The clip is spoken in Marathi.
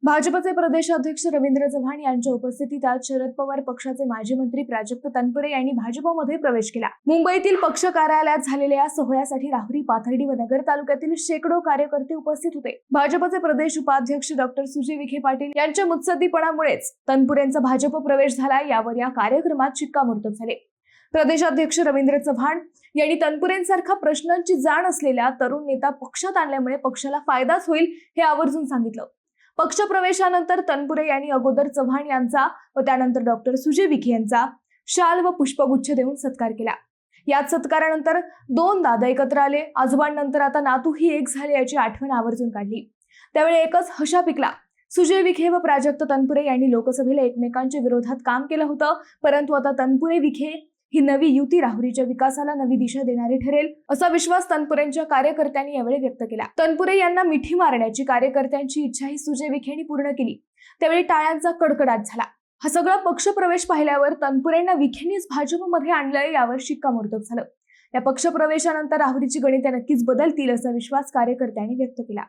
भाजपचे प्रदेशाध्यक्ष रवींद्र चव्हाण यांच्या उपस्थितीत आज शरद पवार पक्षाचे माजी मंत्री प्राजक्त तनपुरे यांनी भाजपमध्ये प्रवेश केला। मुंबईतील पक्ष कार्यालयात झालेल्या या सोहळ्यासाठी राहुरी, पाथर्डी व नगर तालुक्यातील शेकडो कार्यकर्ते उपस्थित होते। भाजपचे प्रदेश उपाध्यक्ष डॉक्टर सुजय विखे पाटील यांच्या मुत्सद्दीपणामुळेच तनपुरेंचा भाजप प्रवेश झाला, यावर या कार्यक्रमात शिक्कामोर्तब झाले। प्रदेशाध्यक्ष रवींद्र चव्हाण यांनी तनपुरेंसारखा प्रश्नांची जाण असलेला तरुण नेता पक्षात आणल्यामुळे पक्षाला फायदाच होईल हे आवर्जून सांगितलं। पक्षप्रवेशानंतर तनपुरे यांनी अगोदर चव्हाण यांचा व त्यानंतर डॉक्टर सुजय विखे यांचा शाल व पुष्पगुच्छ देऊन सत्कार केला। याच सत्कारानंतर दोन दादा एकत्र आले। आजोबांनंतर आता नातूही एक झाले याची आठवण आवर्जून काढली। त्यावेळी एकच हशा पिकला। सुजय विखे व प्राजक्त तनपुरे यांनी लोकसभेला एकमेकांच्या विरोधात काम केलं होतं, परंतु आता तनपुरे विखे ही नवी युती राहुरीच्या विकासाला नवी दिशा देणारी ठरेल असा विश्वास तनपुरेंच्या कार्यकर्त्यांनी यावेळी व्यक्त केला। तनपुरे यांना मिठी मारण्याची कार्यकर्त्यांची इच्छाही सुजय विखे यांनी पूर्ण केली। त्यावेळी टाळ्यांचा कडकडाट झाला। हा सगळा पक्षप्रवेश पाहिल्यावर तनपुरेंना विखेंनीच भाजपमध्ये आणलंय यावर शिक्कामोर्तब झालं। या पक्षप्रवेशानंतर राहुरीची गणिते नक्कीच बदलतील असा विश्वास कार्यकर्त्यांनी व्यक्त केला।